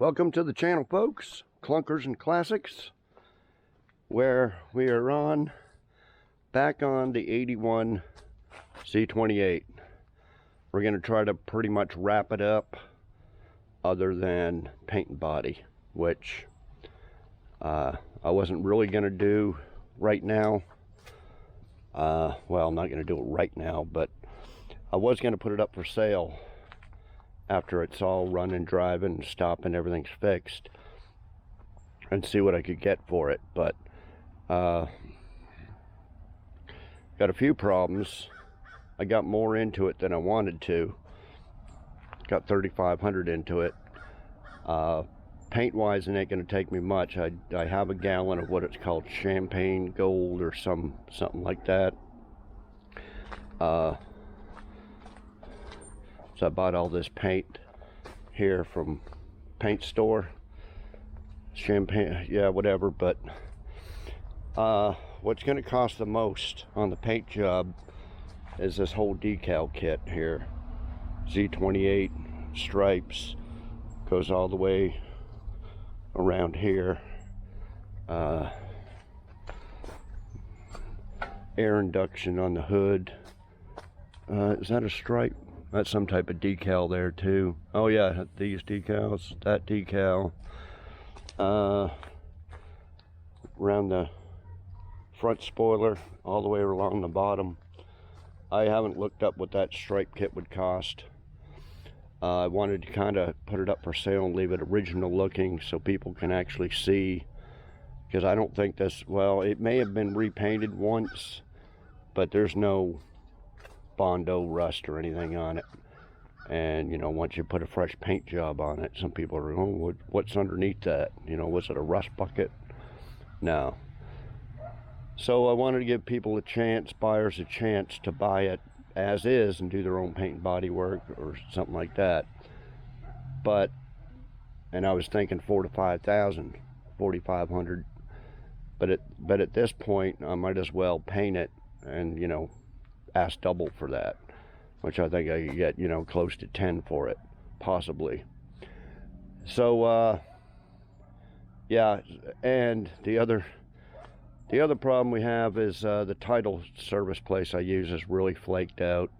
Welcome to the channel, folks. Clunkers and Classics, where we are back on the 81 Z28. We're going to try to pretty much wrap it up, other than paint and body, which I wasn't really going to do right now. Well, I'm not going to do it right now, but I was going to put it up for sale after it's all running, driving, and stopping, everything's fixed, and see what I could get for it. But got a few problems. I got more into it than I wanted to. Got 3,500 into it. Paint wise, it ain't gonna take me much. I have a gallon of what it's called champagne gold or something like that. So I bought all this paint here from paint store, champagne, yeah, whatever. But what's going to cost the most on the paint job is this whole decal kit here. Z28 stripes, goes all the way around here. Air induction on the hood. Is that a stripe? That's some type of decal there too. Oh yeah, these decals, that decal. Around the front spoiler, all the way along the bottom. I haven't looked up what that stripe kit would cost. I wanted to kind of put it up for sale and leave it original looking so people can actually see. Because I don't think this, well, it may have been repainted once, but there's no Bondo rust or anything on it. And you know, once you put a fresh paint job on it, some people are, oh, what's underneath that? You know, was it a rust bucket? No. So I wanted to give people a chance, buyers a chance to buy it as is and do their own paint and body work or something like that. But, and I was thinking 4,000 to 5,000, 4,500. But at this point, I might as well paint it and, you know, ask double for that, which I think I could get, you know, close to 10 for it, possibly. So yeah, and the other problem we have is the title service place I use is really flaked out.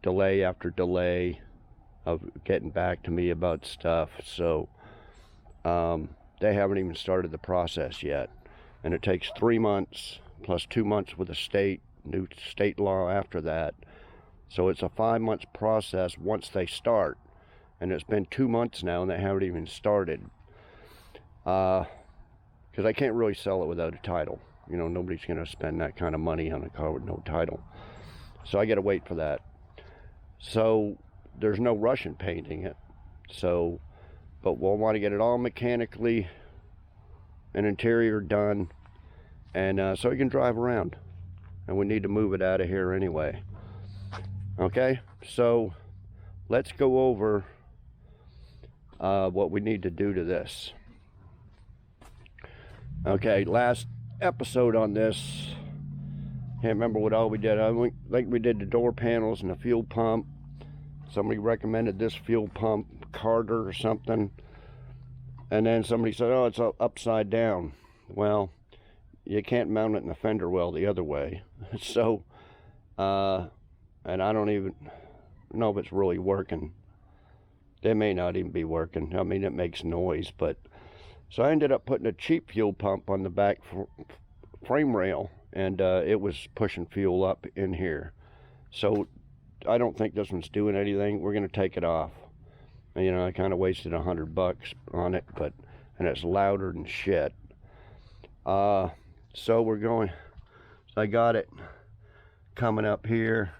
Delay after delay of getting back to me about stuff. So they haven't even started the process yet, and it takes 3 months plus 2 months with the new state law after that. So it's a 5 month process once they start, and it's been 2 months now and they haven't even started. Because I can't really sell it without a title. You know, nobody's going to spend that kind of money on a car with no title. So I got to wait for that. So there's no rush in painting it. So, but we'll want to get it all mechanically and interior done. And so we can drive around, and we need to move it out of here anyway. Okay, so let's go over what we need to do to this. Okay, last episode on this, can't remember what all we did. I think we did the door panels and the fuel pump. Somebody recommended this fuel pump, Carter or something, and then somebody said, oh, it's upside down. Well, you can't mount it in the fender well the other way. So, and I don't even know if it's really working. They may not even be working. I mean, it makes noise, but. So I ended up putting a cheap fuel pump on the back frame rail, and it was pushing fuel up in here. So I don't think this one's doing anything. We're going to take it off. And, you know, I kind of wasted $100 on it, and it's louder than shit. So we're going, so I got it coming up here,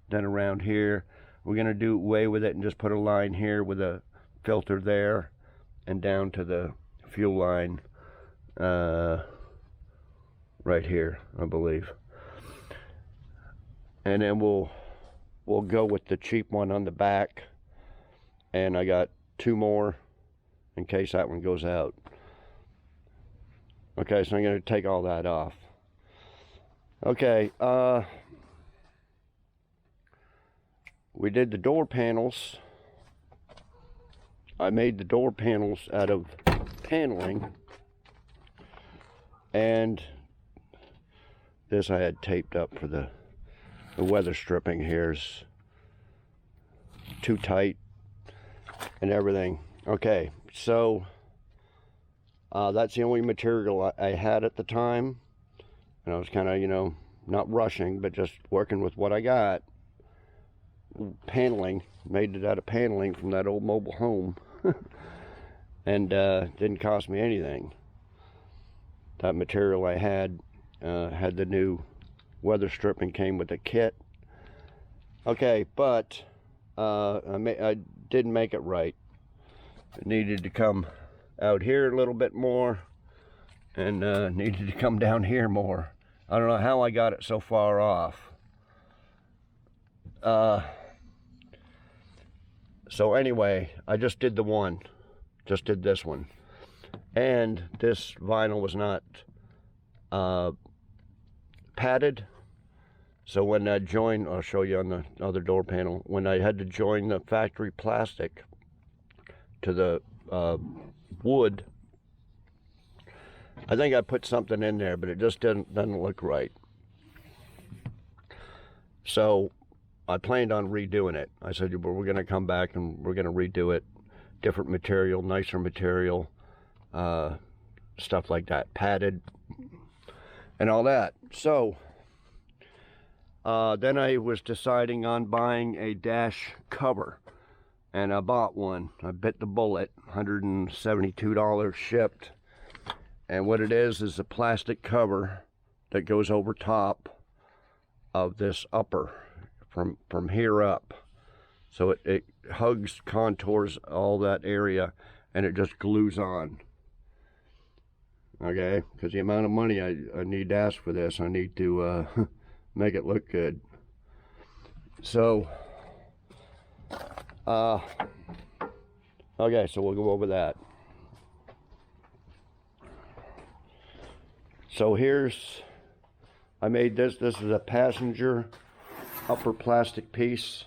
then around here. We're going to do away with it and just put a line here with a filter there and down to the fuel line right here, I believe. And then we'll go with the cheap one on the back. And I got 2 more in case that one goes out. Okay, so I'm going to take all that off. Okay, we did the door panels I made the door panels out of paneling, and this I had taped up for the weather stripping here's too tight and everything. Okay, so that's the only material I had at the time, and I was kind of, you know, not rushing, but just working with what I got. Paneling, made it out of paneling from that old mobile home. And didn't cost me anything. That material I had had the new weather stripping, came with a kit. Okay, but I didn't make it right. It needed to come out here a little bit more, and needed to come down here more. I don't know how I got it so far off. So anyway, I just did the one. Just did this one. And this vinyl was not padded. So when I joined, I'll show you on the other door panel, when I had to join the factory plastic to the wood, I think I put something in there, but it just doesn't look right. So I planned on redoing it. I said, well, we're going to come back and we're going to redo it. Different material, nicer material, stuff like that, padded and all that. So then I was deciding on buying a dash cover, and I bought one. I bit the bullet, $172 shipped. And what it is a plastic cover that goes over top of this upper from here up. So it hugs, contours all that area, and it just glues on. Okay, because the amount of money I need to ask for this, I need to make it look good. So, okay, so we'll go over that. So I made this. This is a passenger upper plastic piece.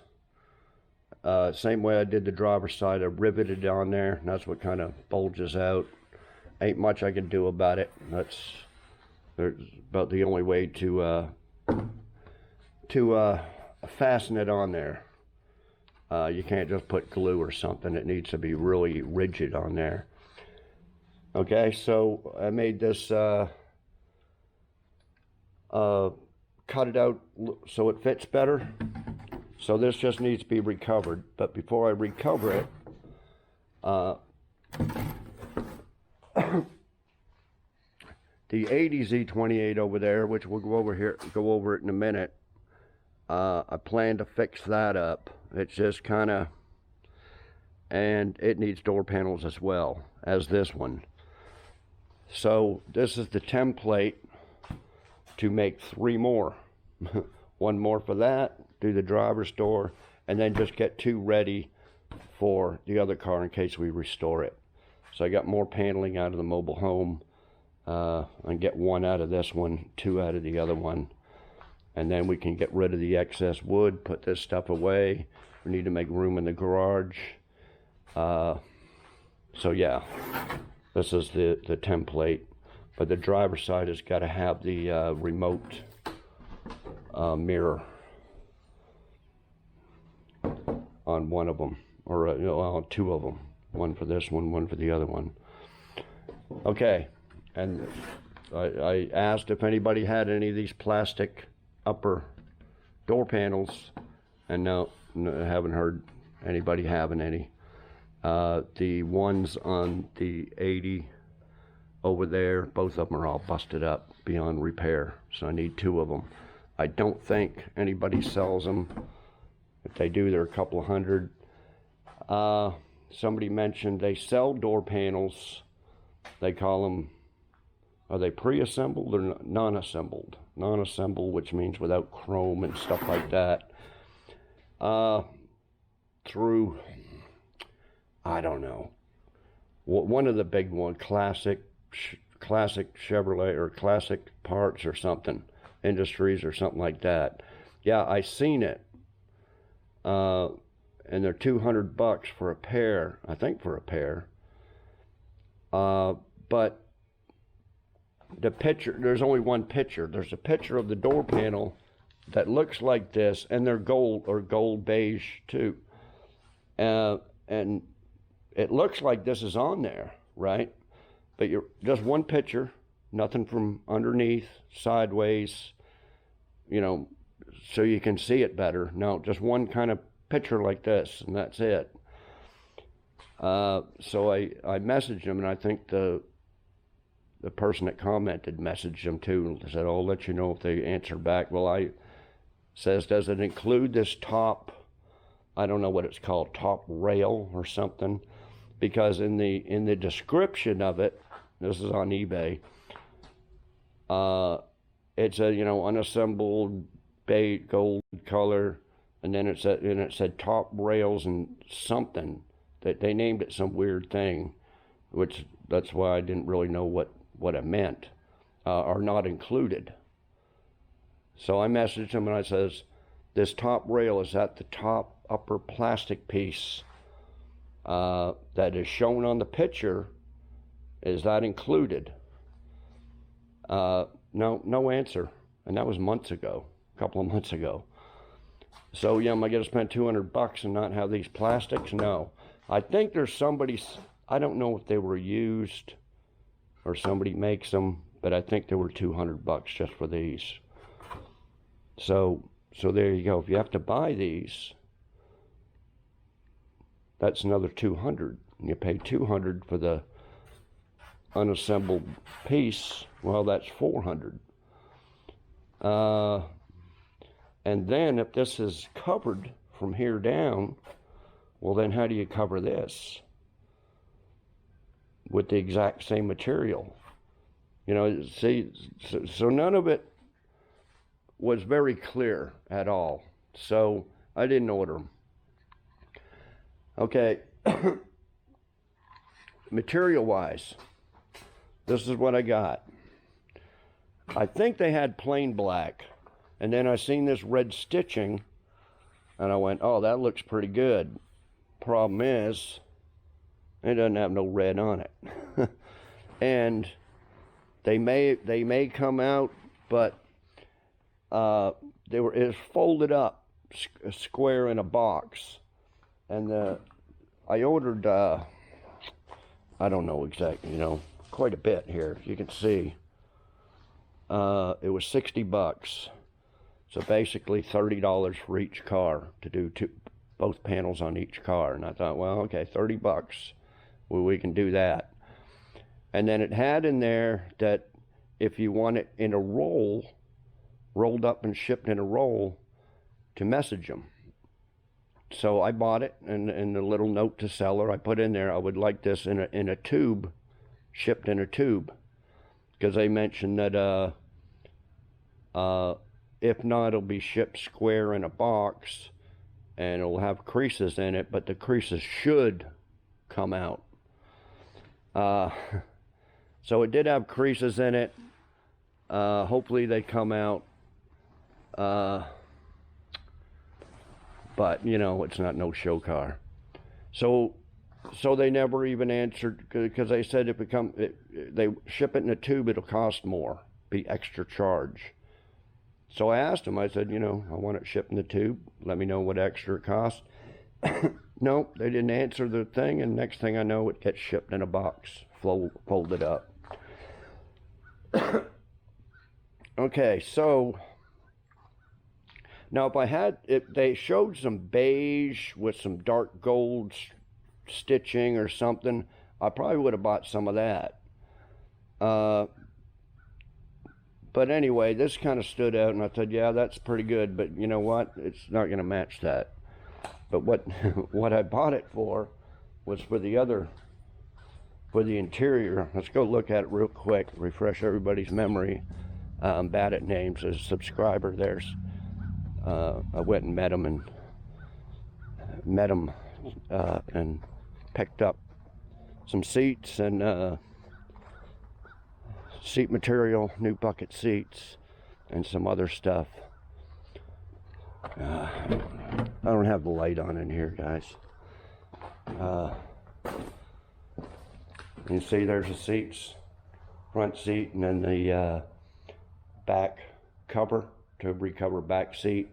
Same way I did the driver's side. I riveted on there, and that's what kind of bulges out. Ain't much I can do about it. That's about the only way to fasten it on there. You can't just put glue or something. It needs to be really rigid on there. Okay, so I made this, cut it out so it fits better. So this just needs to be recovered. But before I recover it, the 80 Z28 over there, which we'll go over it in a minute, I plan to fix that up. It's just kind of, and it needs door panels as well as this one. So this is the template to make 3 more. One more for that, do the driver's door, and then just get 2 ready for the other car in case we restore it. So I got more paneling out of the mobile home, and get 1 out of this one, 2 out of the other one. And then we can get rid of the excess wood, put this stuff away. We need to make room in the garage. So yeah, this is the template. But the driver's side has got to have the remote mirror on one of them, or on 2 of them. One for this one, one for the other one. Okay, and I asked if anybody had any of these plastic upper door panels, and no, I haven't heard anybody having any. The ones on the 80 over there, both of them are all busted up beyond repair, so I need 2 of them. I don't think anybody sells them. If they do, they're a couple of hundred. Somebody mentioned they sell door panels. They call them, are they pre-assembled or non-assembled? Non-assembled, which means without chrome and stuff like that. Through, I don't know, one of the big ones, classic Chevrolet or Classic Parts or something, Industries or something like that. Yeah, I seen it. and they're $200 for a pair, I think, for a pair. But the picture, there's only one picture. There's a picture of the door panel that looks like this, and they're gold or gold beige too. And it looks like this is on there, right? But you're just one picture, nothing from underneath, sideways, you know, so you can see it better. No, just one kind of picture like this, and that's it. So I messaged him, and I think the person that commented messaged him too and said, I'll let you know if they answer back. Well, I says, does it include this top, I don't know what it's called, top rail or something? Because in the description of it, this is on eBay, it said, you know, unassembled beige gold color, and then it said top rails and something, that they named it some weird thing, which that's why I didn't really know what it meant, are not included. So I messaged him and I says, this top rail, is that the top upper plastic piece that is shown on the picture? Is that included? No answer. And that was months ago, a couple of months ago. So yeah, am I gonna spend $200 and not have these plastics? No. I think there's somebody, I don't know if they were used or somebody makes them, but I think they were $200 just for these. So there you go. If you have to buy these, that's another $200. And you pay $200 for the unassembled piece. Well, that's $400. And then if this is covered from here down, well, then how do you cover this with the exact same material? You know, see, so none of it was very clear at all. So I didn't order them. Okay, material-wise, this is what I got. I think they had plain black, and then I seen this red stitching, and I went, oh, that looks pretty good. Problem is, it doesn't have no red on it. And they may come out, but it was folded up, square in a box. And I ordered, I don't know exactly, you know, quite a bit here. You can see, it was $60. So basically $30 for each car to do both panels on each car. And I thought, well, okay, $30. Well, we can do that. And then it had in there that if you want it in a roll, rolled up and shipped in a roll, to message them. So I bought it, and in the little note to seller, I put in there, I would like this in a tube, shipped in a tube. Because they mentioned that if not, it'll be shipped square in a box, and it'll have creases in it, but the creases should come out. So it did have creases in it. Hopefully they come out. But, you know, it's not no show car. So they never even answered, because they said if they ship it in a tube, it'll cost more, be extra charge. So I asked them, I said, you know, I want it shipped in the tube. Let me know what extra it costs. Nope, they didn't answer the thing, and next thing I know, it gets shipped in a box, folded up. Okay, so now if they showed some beige with some dark gold stitching or something, I probably would have bought some of that. But anyway, this kind of stood out, and I said, yeah, that's pretty good, but you know what? It's not going to match that. But what I bought it for was for the interior. Let's go look at it real quick, refresh everybody's memory. I'm bad at names. There's a subscriber. I went and met him and picked up some seats and seat material, new bucket seats, and some other stuff. I don't have the light on in here, guys. You see there's the seats, front seat, and then the back cover to recover back seat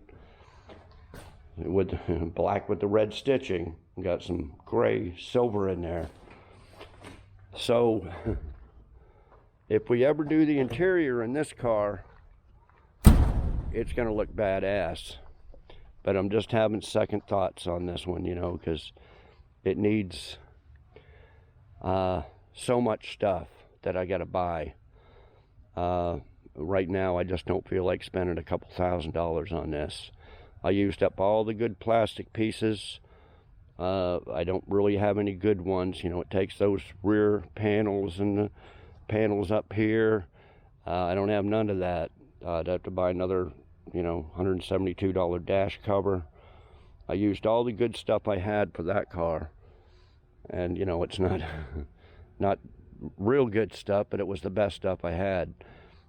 with black with the red stitching. Got some gray silver in there. So if we ever do the interior in this car, it's gonna look badass. But I'm just having second thoughts on this one, you know, because it needs so much stuff that I gotta buy. Right now I just don't feel like spending a couple $1,000s on this. I used up all the good plastic pieces. I don't really have any good ones. You know, it takes those rear panels and the panels up here. I don't have none of that. I'd have to buy another, you know, $172 dash cover. I used all the good stuff I had for that car. And, you know, it's not, not real good stuff, but it was the best stuff I had.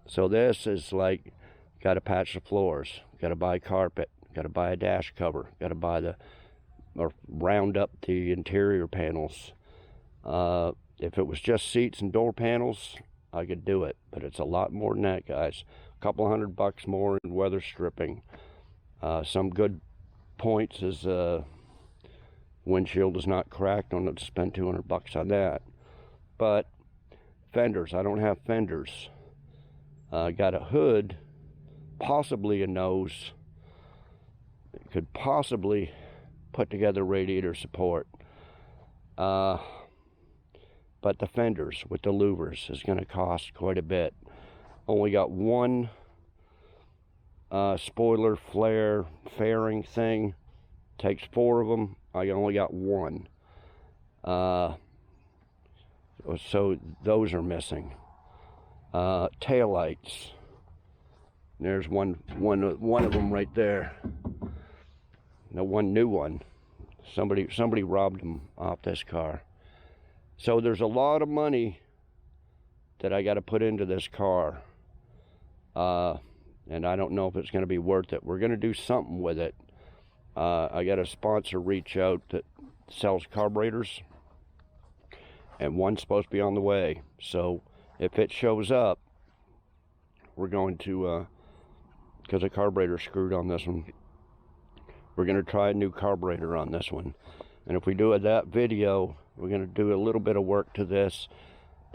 So this is like, got to patch the floors, got to buy carpet, got to buy a dash cover, got to buy or round up the interior panels. If it was just seats and door panels, I could do it, but it's a lot more than that, guys. A couple $100 more in weather stripping. Some good points is windshield is not cracked. Don't have to spend $200 on that. But fenders, I don't have fenders. Got a hood, possibly a nose. Could possibly put together radiator support. But the fenders with the louvers is going to cost quite a bit. Only got one spoiler flare fairing thing. Takes 4 of them. I only got one. So those are missing. Taillights. There's one of them right there. No, one new one. Somebody robbed them off this car. So there's a lot of money that I got to put into this car. And I don't know if it's going to be worth it. We're going to do something with it. I got a sponsor reach out that sells carburetors. And one's supposed to be on the way. So if it shows up, we're going to, because the carburetor's screwed on this one, we're going to try a new carburetor on this one. And if we do that video, we're going to do a little bit of work to this.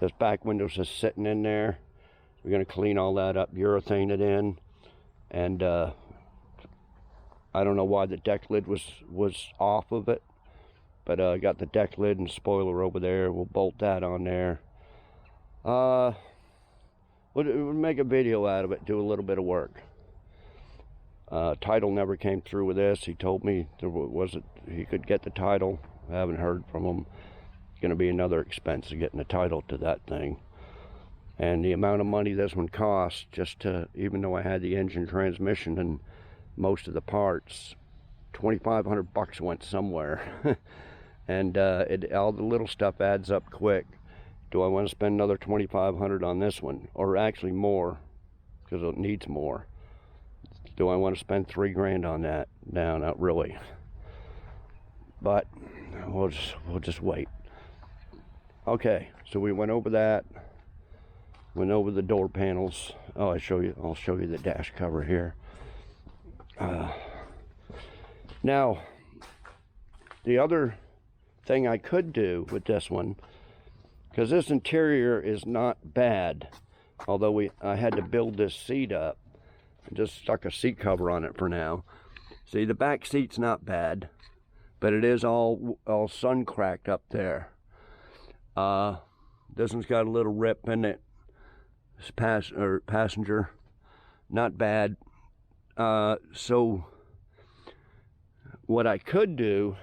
This back window's just sitting in there. We're going to clean all that up, urethane it in. And I don't know why the deck lid was off of it. But I got the deck lid and spoiler over there. We'll bolt that on there. We'll make a video out of it, do a little bit of work. Title never came through with this. He told me he could get the title. I haven't heard from him. It's going to be another expense of getting the title to that thing. And the amount of money this one cost, just to, even though I had the engine, transmission, and most of the parts, $2,500 went somewhere. And all the little stuff adds up quick. Do I want to spend another $2,500 on this one? Or actually more, because it needs more. Do I want to spend $3 grand on that? No, not really. But we'll just wait. Okay, so we went over that. Went over the door panels. Oh, I'll show you the dash cover here. Now, the other thing I could do with this one, because this interior is not bad, although I had to build this seat up. I just stuck a seat cover on it for now. See, the back seat's not bad, but it is all sun cracked up there. This one's got a little rip in it. This passenger, not bad. So what I could do,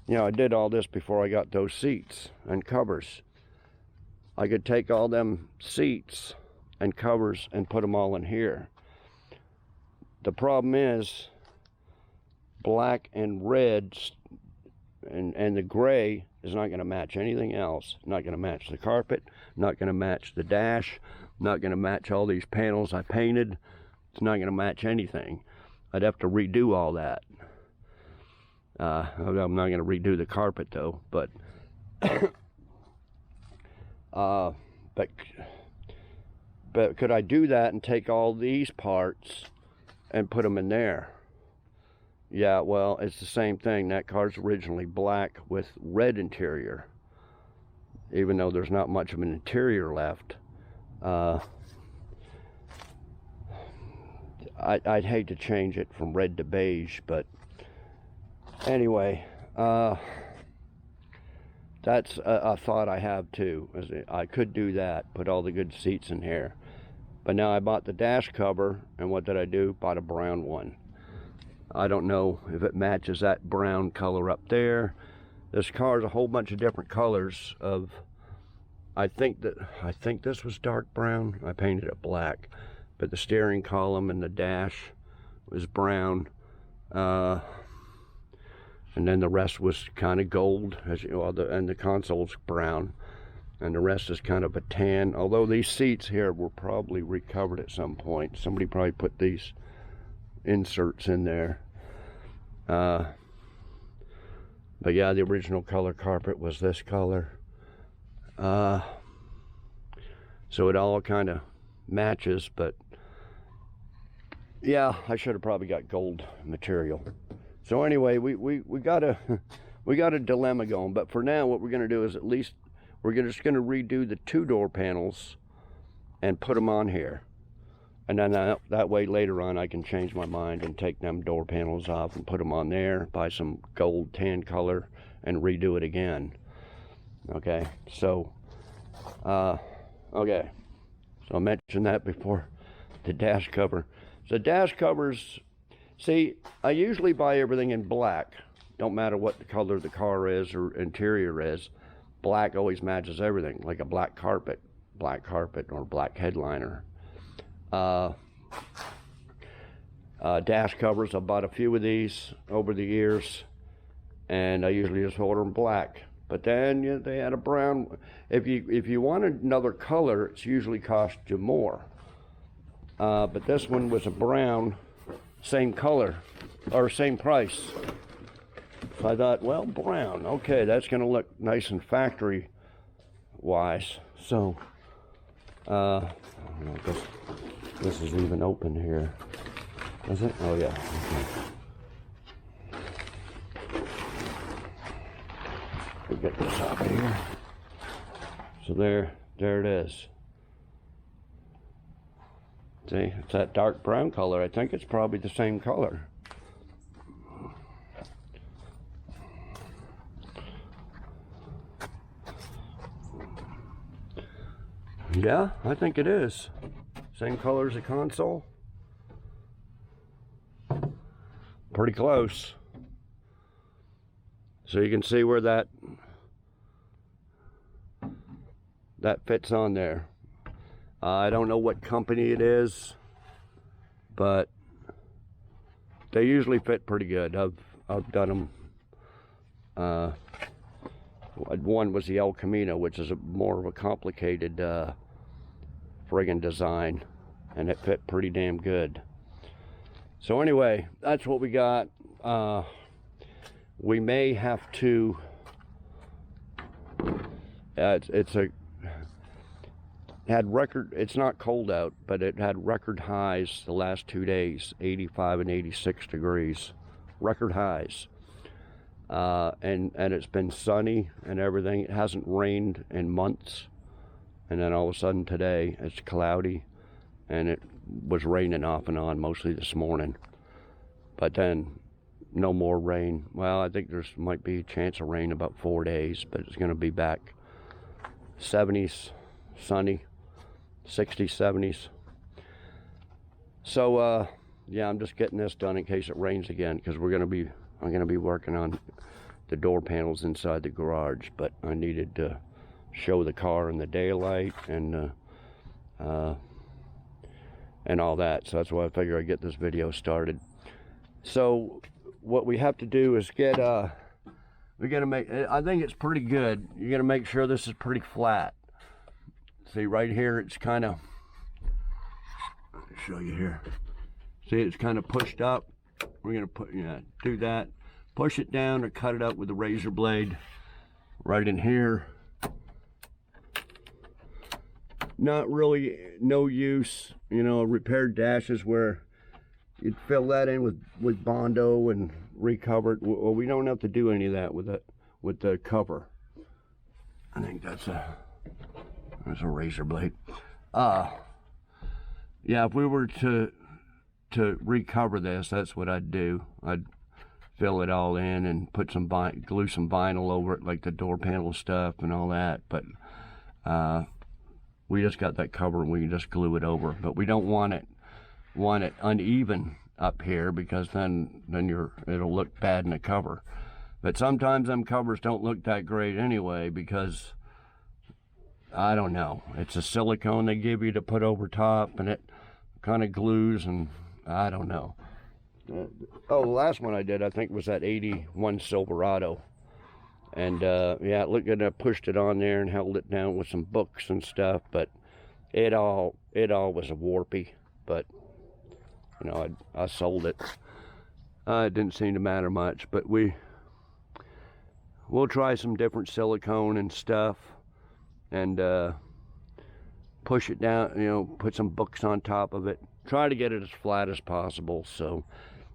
you know, I did all this before I got those seats and covers. I could take all them seats and covers and put them all in here. The problem is black and red and the gray is not going to match anything else. Not going to match the carpet, not going to match the dash, not going to match all these panels I painted. It's not going to match anything. I'd have to redo all that. I'm not going to redo the carpet though, but but could I do that and take all these parts and put them in there? Yeah, well, it's the same thing. That car's originally black with red interior, even though there's not much of an interior left. I'd hate to change it from red to beige, but anyway, that's a thought I have too. I could do that, put all the good seats in here. But now I bought the dash cover, and what did I do? Bought a brown one. I don't know if it matches that brown color up there. This car is a whole bunch of different colors of, I think this was dark brown. I painted it black, but the steering column and the dash was brown. And then the rest was kind of gold, as you know, and the console's brown, and the rest is kind of a tan. Although these seats here were probably recovered at some point. Somebody probably put these inserts in there. But yeah, the original color carpet was this color. So it all kind of matches, but yeah, I should have probably got gold material. So anyway, we got a dilemma going, but for now what we're going to do is at least we're just going to redo the 2 door panels and put them on here. And then that way later on I can change my mind and take them door panels off and put them on there, buy some gold tan color and redo it again. Okay, so okay, so I mentioned that before. The dash cover. So dash covers, see, I usually buy everything in black. Don't matter what the color the car is or interior is. Black always matches everything, like a black carpet or black headliner. Dash covers, I bought a few of these over the years, and I usually just order them black. But then they had a brown. If you wanted another color, it's usually cost you more. But this one was a brown, same color, or same price. So I thought, well, brown, okay, that's gonna look nice and factory wise. So, I don't know if this is even open here. Is it? Oh yeah. Okay. We'll get this out of here. So there it is. See, it's that dark brown color. I think it's probably the same color. Yeah, I think it is. Same color as the console. Pretty close. So you can see where that fits on there. I don't know what company it is, but they usually fit pretty good. I've done them. One was the El Camino, which is more of a complicated friggin' design, and it fit pretty damn good. So anyway, that's what we got. We may have to, it's not cold out, but it had record highs the last 2 days, 85 and 86 degrees, record highs. And it's been sunny and everything. It hasn't rained in months, and then all of a sudden today it's cloudy, and it was raining off and on mostly this morning, but then no more rain. Well, I think there's might be a chance of rain about 4 days, but it's going to be back 70s, sunny, 60s, 70s. So yeah, I'm just getting this done in case it rains again, because I'm going to be working on the door panels inside the garage, but I needed to show the car in the daylight and all that. So that's why I figure I'd get this video started. So what we have to do is get we got to make, I think it's pretty good. You got to make sure this is pretty flat. See right here, it's kind of, let me show you here. See, it's kind of pushed up, we're gonna do that. Push it down or cut it up with a razor blade right in here. Not really no use, you know, repaired dashes where you'd fill that in with Bondo and recover it. Well, we don't have to do any of that with the cover. I think that's a razor blade. Yeah, if we were to recover this, that's what I'd do. I'd fill it all in and put some glue some vinyl over it, like the door panel stuff and all that. But we just got that cover and we can just glue it over. But we don't want it uneven up here, because then it'll look bad in the cover. But sometimes them covers don't look that great anyway, because I don't know, it's a silicone they give you to put over top, and it kind of glues, and I don't know. Oh, the last one I did, I think, was that 81 Silverado. And yeah, look at, I pushed it on there and held it down with some books and stuff, but it all was a warpy. But you know, I sold it. It didn't seem to matter much, but we'll try some different silicone and stuff, and push it down, you know, put some books on top of it, try to get it as flat as possible. So,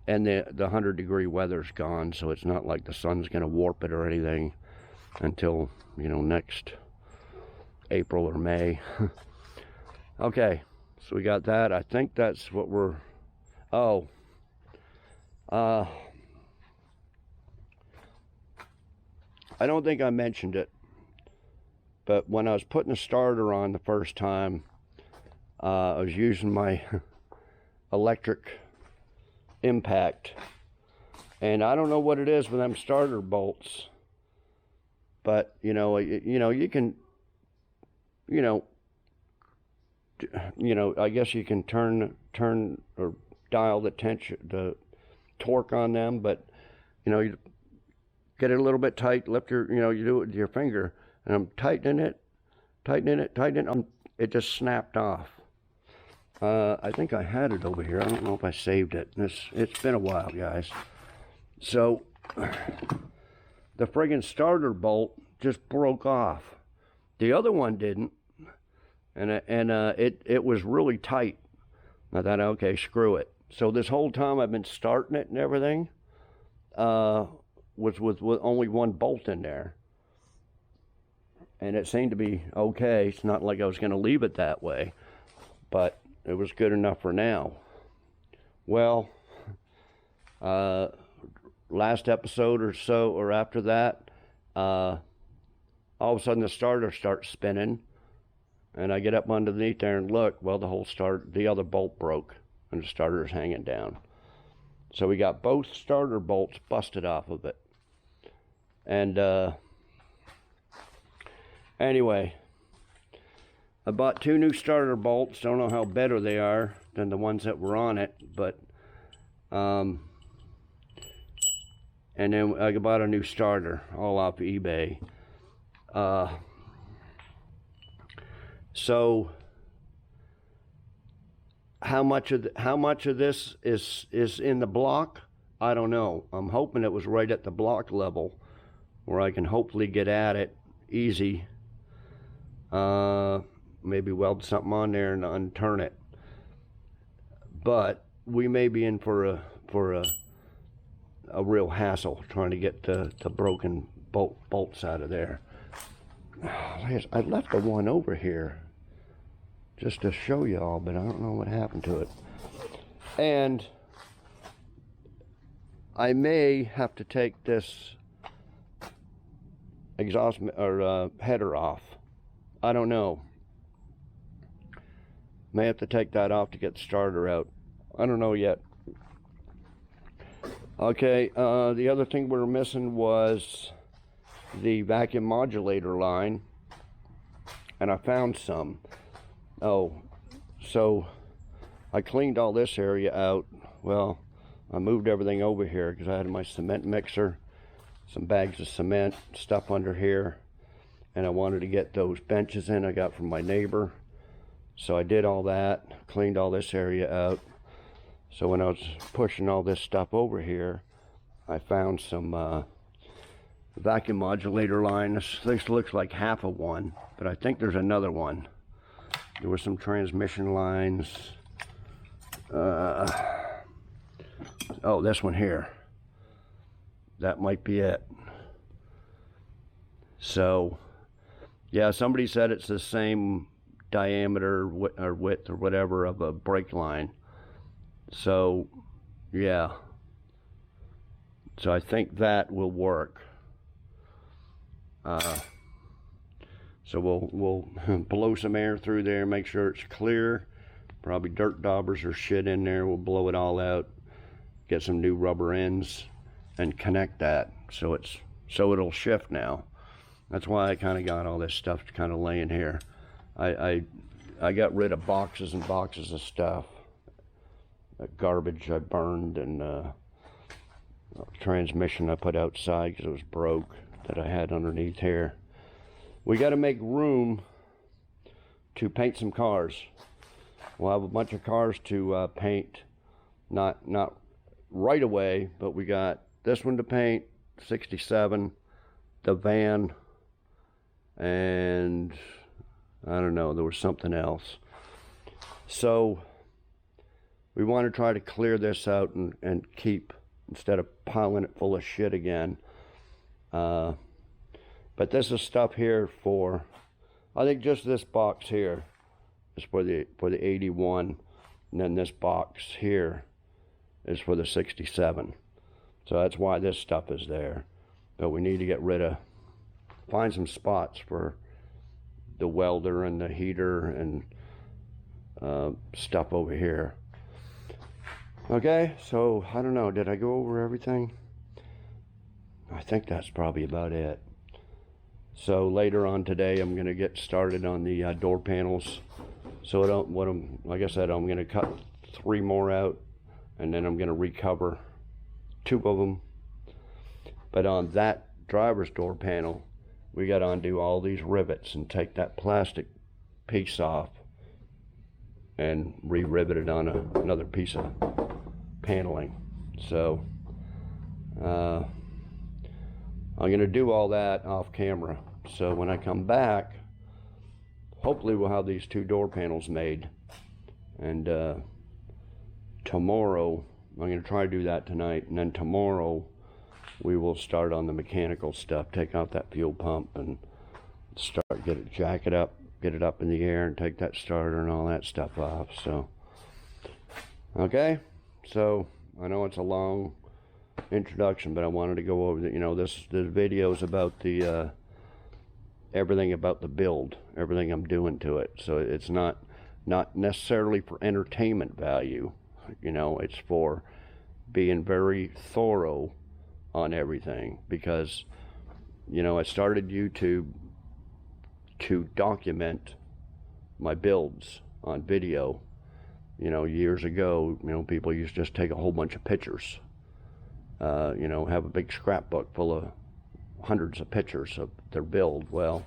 and the 100-degree weather's gone, so it's not like the sun's gonna warp it or anything until, you know, next April or May. Okay, so we got that. I think that's what we're, oh, I don't think I mentioned it, but when I was putting the starter on the first time, I was using my electric impact, and I don't know what it is with them starter bolts, but you know you can, I guess you can turn or dial the tension, the torque on them, but you know, you get it a little bit tight, lift your, you do it with your finger, and I'm tightening it, it just snapped off. I think I had it over here. I don't know if I saved it. It's been a while, guys. So the friggin' starter bolt just broke off. The other one didn't, and it was really tight. I thought, okay, screw it. So this whole time I've been starting it and everything, was with only one bolt in there, and it seemed to be okay. It's not like I was going to leave it that way, but it was good enough for now. Well, last episode or so, or after that, all of a sudden the starter starts spinning, and I get up underneath there and look. Well, the other bolt broke, and the starter's hanging down. So we got both starter bolts busted off of it. And anyway, I bought 2 new starter bolts. Don't know how better they are than the ones that were on it, but and then I bought a new starter, all off eBay. So how much of this is in the block? I don't know. I'm hoping it was right at the block level, where I can hopefully get at it easy. Maybe weld something on there and unturn it. But we may be in for a real hassle trying to get the broken bolts out of there. I left the one over here just to show y'all, but I don't know what happened to it. And I may have to take this exhaust or header off. I don't know. May have to take that off to get the starter out. I don't know yet. Okay, the other thing we were missing was the vacuum modulator line, and I found some. Oh, so I cleaned all this area out. Well, I moved everything over here because I had my cement mixer, some bags of cement, stuff under here, and I wanted to get those benches in I got from my neighbor. So I did all that, cleaned all this area out. So when I was pushing all this stuff over here, I found some vacuum modulator line. This looks like half of one, but I think there's another one. There were some transmission lines. Oh, this one here. That might be it. So, yeah, somebody said it's the same diameter or width or whatever of a brake line. So, yeah. So I think that will work. So we'll blow some air through there, make sure it's clear. Probably dirt daubers or shit in there. We'll blow it all out, get some new rubber ends, and connect that so it'll shift now. That's why I kind of got all this stuff kind of laying here. I got rid of boxes and boxes of stuff, garbage I burned, and transmission I put outside because it was broke that I had underneath here. We got to make room to paint some cars. We'll have a bunch of cars to paint, not right away, but we got this one to paint, 67, the van, and I don't know, there was something else. So we want to try to clear this out and keep, instead of piling it full of shit again. But this is stuff here for, I think just this box here is for the 81, and then this box here is for the 67. So that's why this stuff is there. But we need to get rid of, find some spots for the welder and the heater and stuff over here. Okay, so I don't know, did I go over everything? I think that's probably about it. So later on today, I'm going to get started on the door panels. So like I said, I'm going to cut 3 more out, and then I'm going to recover 2 of them. But on that driver's door panel, we got to undo all these rivets and take that plastic piece off and re-rivet it on another piece of paneling. So I'm going to do all that off camera. So when I come back, hopefully we'll have these 2 door panels made. And tomorrow, I'm going to try to do that tonight. And then tomorrow, we will start on the mechanical stuff. Take out that fuel pump and jack it up, get it up in the air, and take that starter and all that stuff off. So, okay. So I know it's a long introduction, but I wanted to go over this video is about the everything about the build, everything I'm doing to it. So it's not necessarily for entertainment value, it's for being very thorough on everything, because I started YouTube to document my builds on video. Years ago, people used to just take a whole bunch of pictures, have a big scrapbook full of hundreds of pictures of their build. Well,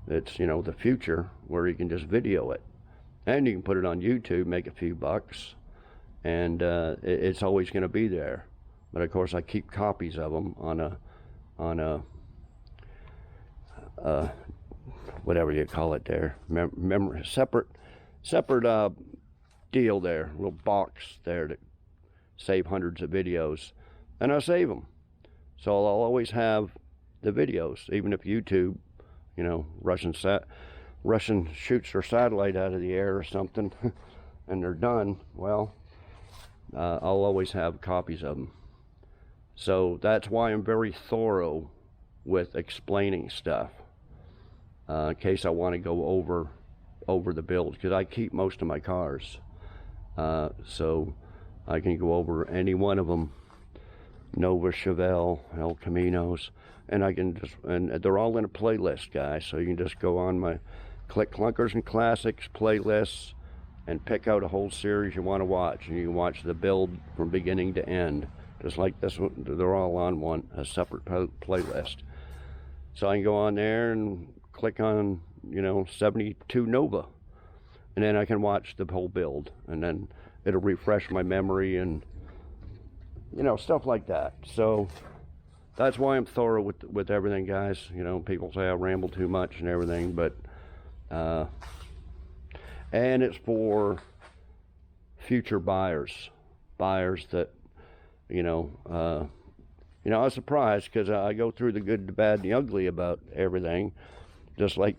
it's the future where you can just video it, and you can put it on YouTube, make a few bucks, and it's always going to be there. But of course, I keep copies of them on a whatever you call it there, separate deal there, little box there to save hundreds of videos, and I save them. So I'll always have the videos, even if YouTube, Russian shoots their satellite out of the air or something, and they're done. Well, I'll always have copies of them. So that's why I'm very thorough with explaining stuff, in case I want to go over the build, because I keep most of my cars, so I can go over any one of them, Nova, Chevelle, El Caminos, and and they're all in a playlist, guys. So you can just go on click Clunkers and Classics playlists and pick out a whole series you want to watch, and you can watch the build from beginning to end, just like this one. They're all on a separate playlist. So I can go on there and click on 72 Nova, and then I can watch the whole build, and then it'll refresh my memory and, you know, stuff like that. So that's why I'm thorough with everything, guys. You know, people say I ramble too much and everything, but and it's for future buyers that, you know, I was surprised because I go through the good, the bad, and the ugly about everything, just like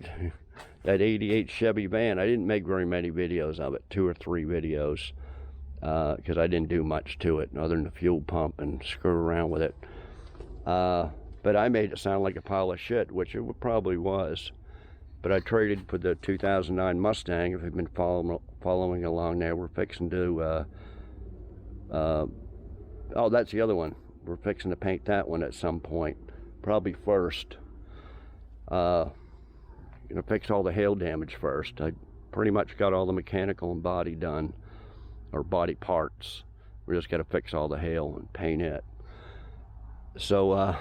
that 88 Chevy van. I didn't make very many videos of it, 2 or 3 videos, because I didn't do much to it other than the fuel pump and screw around with it. But I made it sound like a pile of shit, which it probably was. But I traded for the 2009 Mustang. If you've been following along there, we're fixing to, oh, that's the other one. We're fixing to paint that one at some point, probably first. Gonna fix all the hail damage first. I pretty much got all the mechanical and body done, or body parts. We just got to fix all the hail and paint it. So,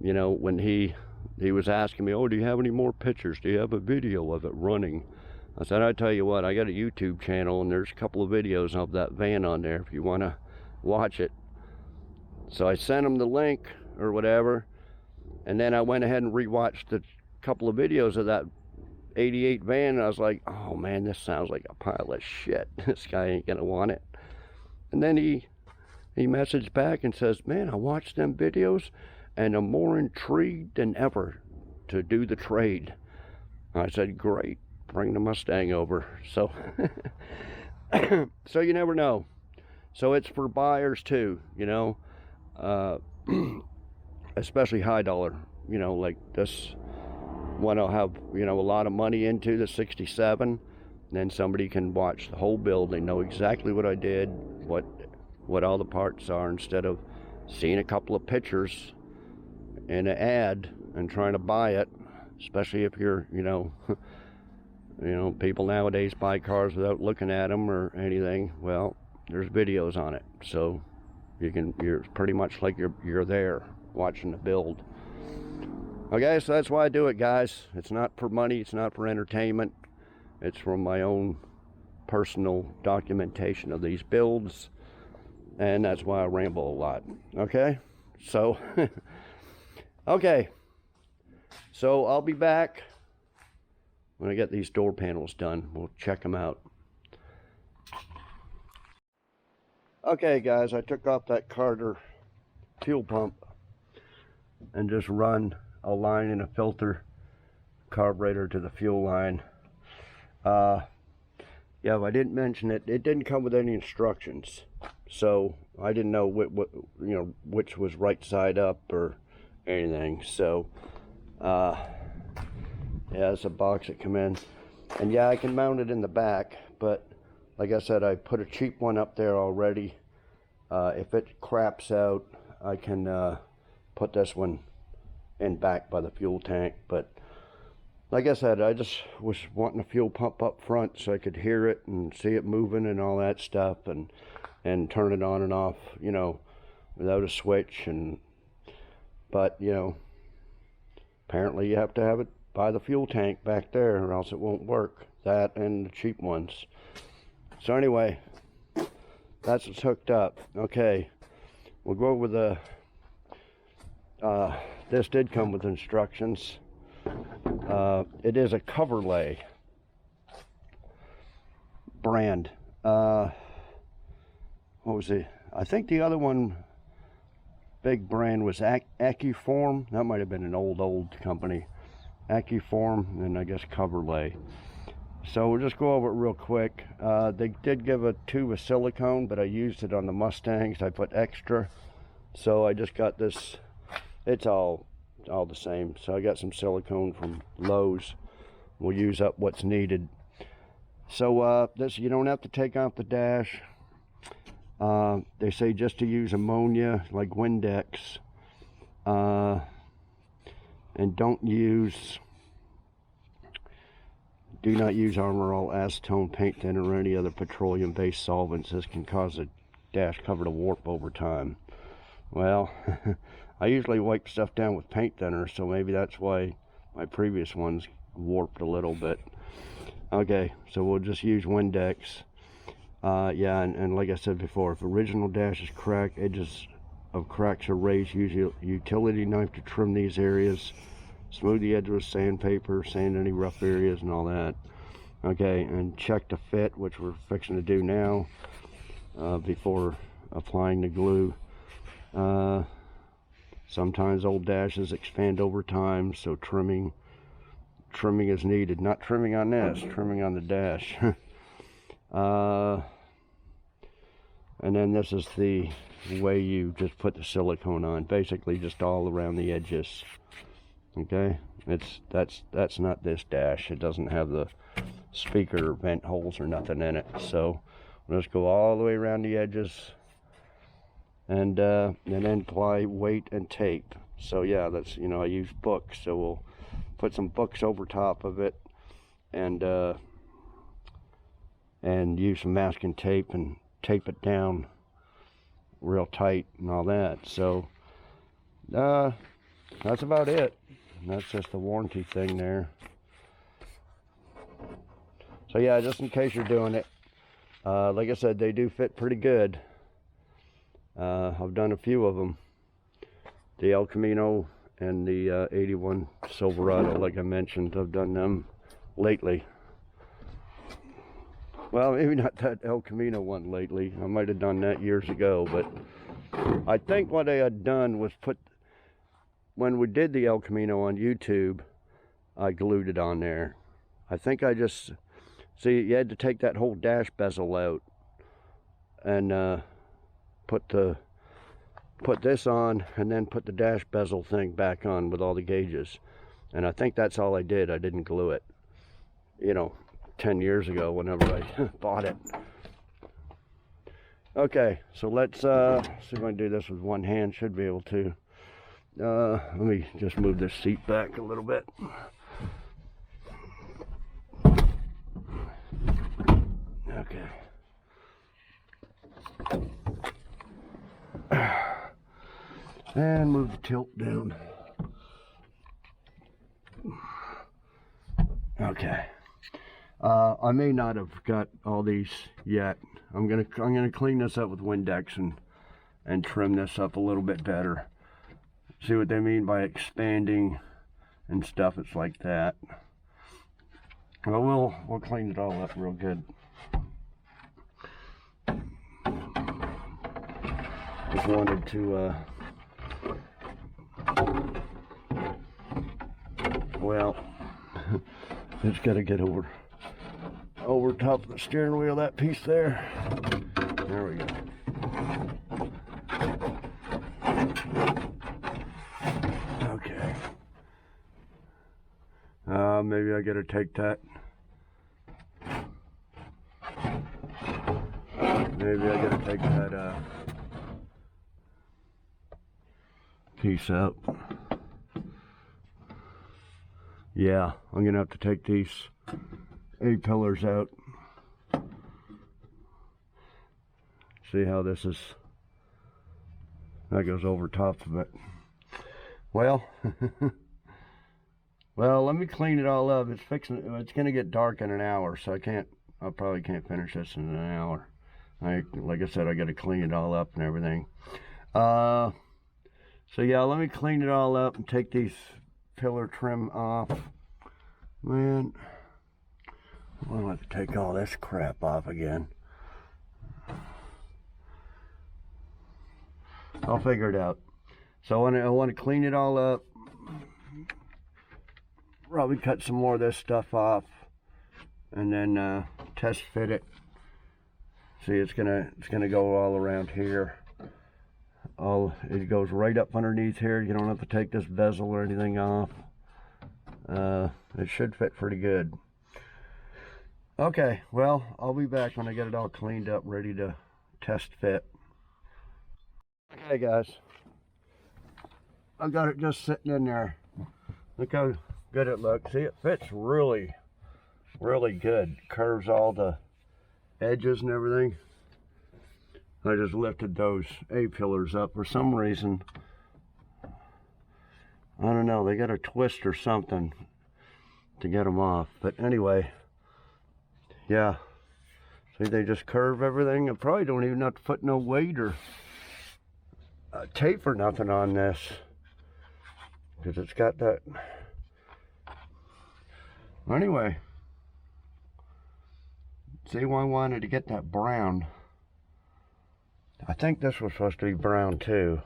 you know, when he was asking me, oh, do you have any more pictures? Do you have a video of it running? I said, I tell you what, I got a YouTube channel and there's a couple of videos of that van on there if you want to watch it. So I sent him the link or whatever, and then I went ahead and rewatched a couple of videos of that 88 van, and I was like, oh man, this sounds like a pile of shit. This guy ain't gonna want it. And then he messaged back and says, man, I watched them videos and I'm more intrigued than ever to do the trade. I said, great, bring the Mustang over. So so you never know. So it's for buyers too, you know, especially high dollar, you know, like this one I'll have, you know, a lot of money into, the 67. Then somebody can watch the whole build. They know exactly what I did, what all the parts are, instead of seeing a couple of pictures in an ad and trying to buy it, especially if you're, you know, people nowadays buy cars without looking at them or anything. Well, there's videos on it, so you're pretty much like you're there watching the build. Okay, so that's why I do it, guys. It's not for money, it's not for entertainment. It's from my own personal documentation of these builds, and that's why I ramble a lot. Okay, so okay, so I'll be back when I get these door panels done. We'll check them out. Okay, guys, I took off that Carter fuel pump and just run a line and a filter carburetor to the fuel line. Yeah, if I didn't mention it, it didn't come with any instructions, so I didn't know which was right side up or anything. So yeah, it's a box that come in, and yeah, I can mount it in the back, but like I said, I put a cheap one up there already. If it craps out, I can put this one in back by the fuel tank. But like I said, I just was wanting a fuel pump up front so I could hear it and see it moving and all that stuff, and turn it on and off, you know, without a switch. But you know, apparently you have to have it by the fuel tank back there or else it won't work. That and the cheap ones. So anyway, that's what's hooked up. Okay, we'll go over the this did come with instructions. It is a cover lay brand. What was it? I think the other one, big brand, was Accuform. That might have been an old company. Accuform, and I guess cover lay. So we'll just go over it real quick. They did give a tube of silicone, but I used it on the Mustangs. I put extra, so I just got this. It's all the same. So I got some silicone from Lowe's. We'll use up what's needed. So this, you don't have to take off the dash. They say just to use ammonia, like Windex, and do not use Armor All acetone paint thinner or any other petroleum-based solvents. This can cause the dash cover to warp over time. Well, I usually wipe stuff down with paint thinner, so maybe that's why my previous ones warped a little bit. Okay, so we'll just use Windex. Yeah, and like I said before, if original dash is cracked, edges of cracks are raised, use a utility knife to trim these areas. Smooth the edge with sandpaper, sand any rough areas and all that. Okay, and check the fit, which we're fixing to do now, before applying the glue. Sometimes old dashes expand over time, so trimming is needed. Not trimming on this, trimming on the dash. And then this is the way you just put the silicone on, basically just all around the edges. Okay, that's not this dash. It doesn't have the speaker vent holes or nothing in it, so we'll just go all the way around the edges, and then apply weight and tape. So yeah, that's, you know, I use books, so we'll put some books over top of it, and use some masking tape and tape it down real tight and all that. So that's about it. That's just the warranty thing there. So yeah, just in case you're doing it, like I said, they do fit pretty good. I've done a few of them. The El Camino and the 81 Silverado, like I mentioned, I've done them lately. Well, maybe not that El Camino one lately. I might have done that years ago, but I think what I had done was when we did the El Camino on YouTube, I glued it on there. I think I just, see, you had to take that whole dash bezel out and put this on, and then put the dash bezel thing back on with all the gauges. And I think that's all I did. I didn't glue it, you know, 10 years ago whenever I bought it. Okay, so let's see if I can do this with one hand. Should be able to. Let me just move this seat back a little bit. Okay. And move the tilt down. Okay. I may not have got all these yet. I'm gonna clean this up with Windex and trim this up a little bit better. See what they mean by expanding and stuff. It's like that. Well, we'll clean it all up real good. Just wanted to well, it's got to get over top of the steering wheel, that piece there. There we go. Okay. Maybe I gotta take that. Maybe I gotta take that piece out. Yeah, I'm gonna have to take these A-pillars out. See how this is, that goes over top of it. Well, well, let me clean it all up. It's gonna get dark in an hour, so I probably can't finish this in an hour. Like I said, I gotta clean it all up and everything. So yeah, let me clean it all up and take these pillar trim off. Man, I'll have to take all this crap off again. I'll figure it out. So I want to clean it all up. Probably cut some more of this stuff off, and then test fit it. See, it's gonna go all around here. It goes right up underneath here. You don't have to take this bezel or anything off. It should fit pretty good. Okay, well, I'll be back when I get it all cleaned up, ready to test fit. Okay guys, I got it just sitting in there. Look how good it looks. See, it fits really, really good. Curves all the edges and everything. I just lifted those A-pillars up for some reason. I don't know, they got a twist or something to get them off. But anyway, yeah. See, they just curve everything. I probably don't even have to put no weight or tape or nothing on this, because it's got that. Anyway, see why I wanted to get that brown. I think this was supposed to be brown too,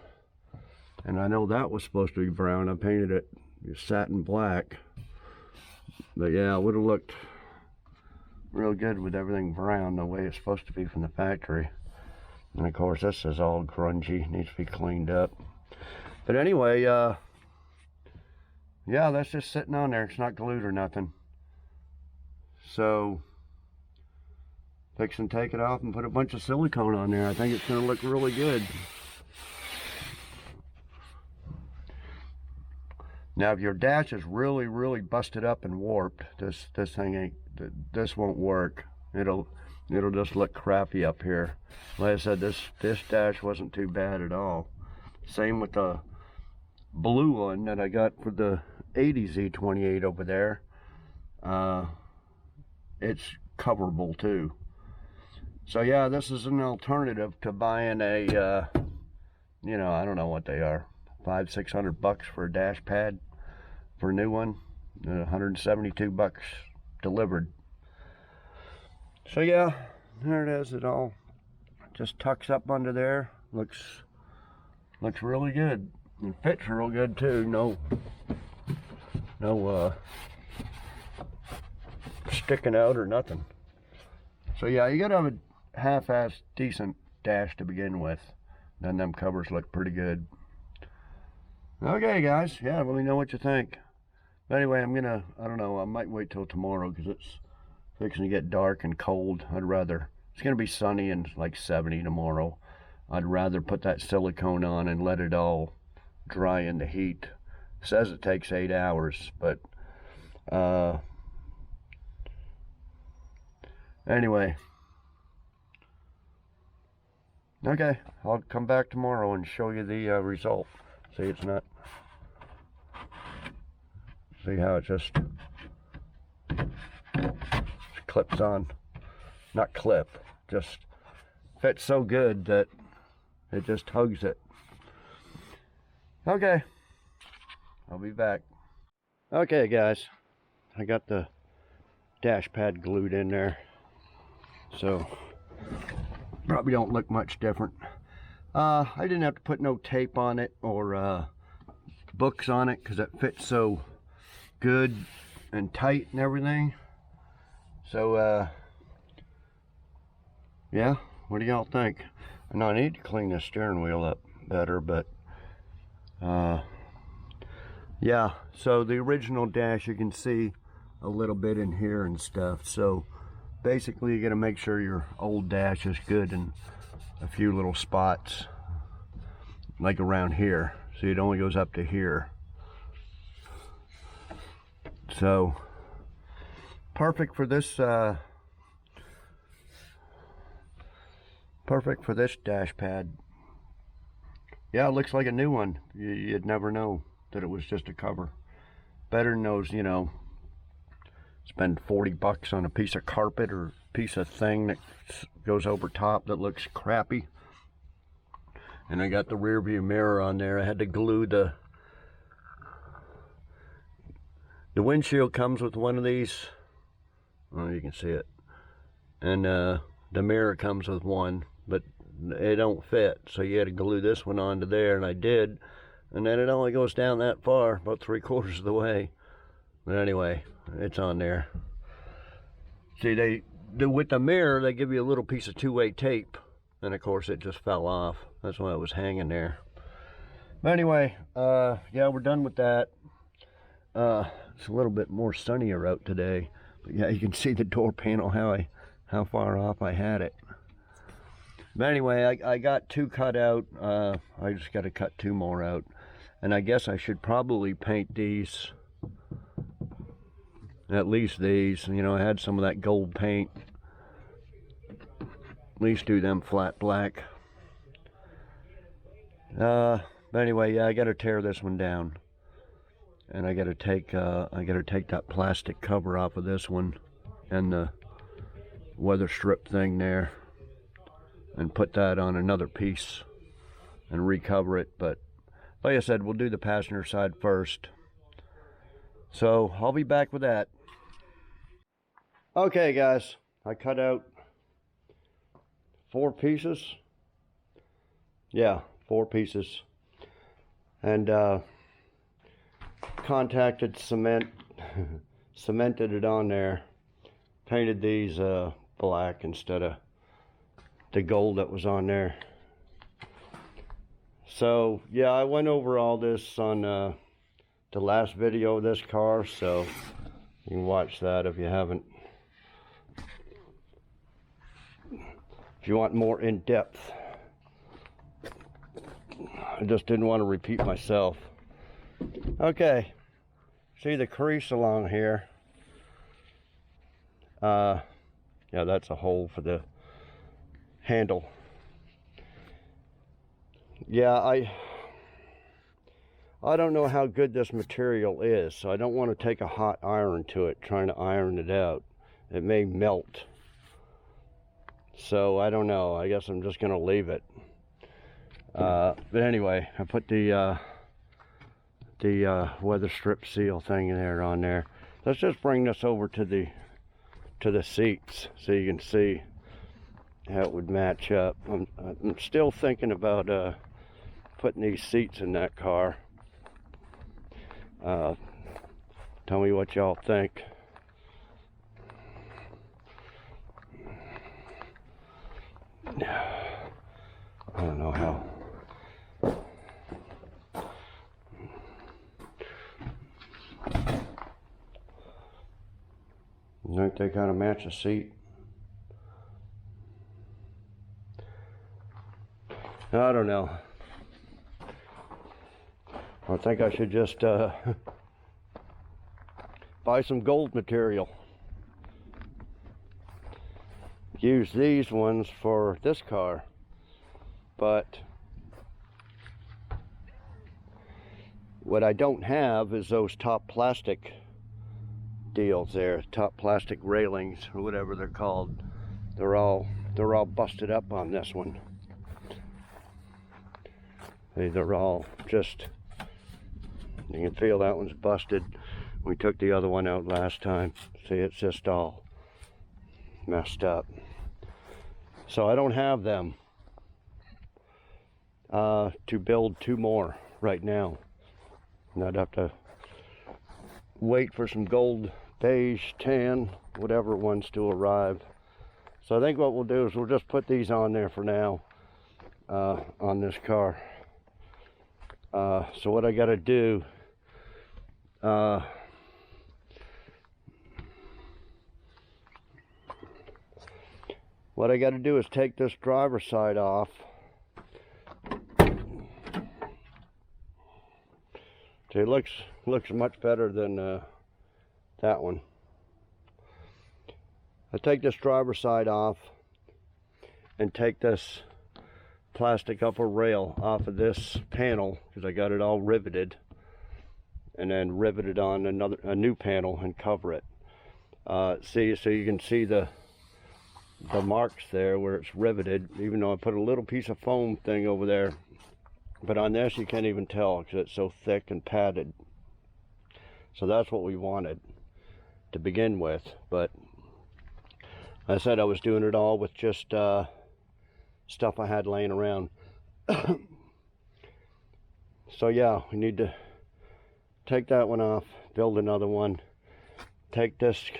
and I know that was supposed to be brown. I painted it satin black, but yeah, it would have looked real good with everything brown the way it's supposed to be from the factory. And of course this is all grungy, needs to be cleaned up. But anyway, yeah, that's just sitting on there. It's not glued or nothing. So fixing to take it off and put a bunch of silicone on there. I think it's going to look really good. Now if your dash is really busted up and warped, this thing ain't, this won't work. It'll just look crappy up here. Like I said, this dash wasn't too bad at all. Same with the blue one that I got for the 80 Z28 over there. It's coverable too. So yeah, this is an alternative to buying a, you know, I don't know what they are, $500-600 for a dash pad for a new one, $172 delivered. So yeah, there it is. It all just tucks up under there. Looks really good, and fits real good too. No sticking out or nothing. So yeah, you gotta have a half-ass decent dash to begin with. Then them covers look pretty good. Okay guys, yeah, let me know what you think. But anyway, I don't know, I might wait till tomorrow because it's fixing to get dark and cold. It's gonna be sunny and like 70 tomorrow. I'd rather put that silicone on and let it all dry in the heat. It says it takes 8 hours, but anyway. Okay, I'll come back tomorrow and show you the result. See, it's not. See how it just clips on. Not clip, just fits so good that it just hugs it. Okay, I'll be back. Okay guys, I got the dash pad glued in there, so probably don't look much different. I didn't have to put no tape on it or books on it because it fits so good and tight and everything. So yeah, what do y'all think? I know I need to clean the steering wheel up better, but yeah, so the original dash, you can see a little bit in here and stuff. So basically you got to make sure your old dash is good in a few little spots, like around here. See, it only goes up to here. So perfect for this dash pad. Yeah, it looks like a new one. You'd never know that it was just a cover. Better than those, you know, spend $40 on a piece of carpet or piece of thing that goes over top that looks crappy. And I got the rear view mirror on there. I had to glue the windshield comes with one of these. Oh, you can see it. And the mirror comes with one, but it don't fit. So you had to glue this one onto there, and I did. And then it only goes down that far, about 3/4 of the way. But anyway, it's on there. See, with the mirror, they give you a little piece of 2-way tape. And of course, it just fell off. That's why it was hanging there. But anyway, yeah, we're done with that. It's a little bit more sunnier out today. But yeah, you can see the door panel, how far off I had it. But anyway, I got 2 cut out. I just got to cut 2 more out. And I guess I should probably paint these. At least these. You know, I had some of that gold paint. At least do them flat black. But anyway, yeah, I got to tear this one down. And I got to take that plastic cover off of this one, and the weather strip thing there and put that on another piece and recover it. But like I said, we'll do the passenger side first. So I'll be back with that. Okay guys, I cut out 4 pieces. Yeah, 4 pieces. And contacted cement, cemented it on there. Painted these black instead of the gold that was on there. So yeah, I went over all this on the last video of this car, so you can watch that if you haven't. If you want more in-depth. I just didn't want to repeat myself. Okay, see the crease along here? Yeah, that's a hole for the handle. Yeah, I don't know how good this material is, so I don't want to take a hot iron to it trying to iron it out. It may melt. So I don't know. I guess I'm just going to leave it. But anyway, I put the weather strip seal thing there on there. Let's just bring this over to the seats so you can see how it would match up. I'm still thinking about putting these seats in that car. Tell me what y'all think. I don't know how. I think they kind of match the seat. I don't know. I think I should just buy some gold material. Use these ones for this car. But what I don't have is those top plastic deals there, top plastic railings or whatever they're called. They're all busted up on this one. They're all just, you can feel that one's busted. We took the other one out last time. See, it's just all messed up. So I don't have them to build 2 more right now. And I'd have to wait for some gold, beige, tan, whatever ones to arrive. So I think what we'll do is we'll just put these on there for now on this car. So what I got to do, is take this driver's side off. See, it looks much better than that one. I take this driver's side off and take this plastic upper rail off of this panel because I got it all riveted, and then rivet it on a new panel and cover it. See, so you can see the marks there where it's riveted, even though I put a little piece of foam thing over there. But on this you can't even tell because it's so thick and padded. So that's what we wanted to begin with. But I said I was doing it all with just stuff I had laying around. So yeah, we need to take that one off, build another one, take this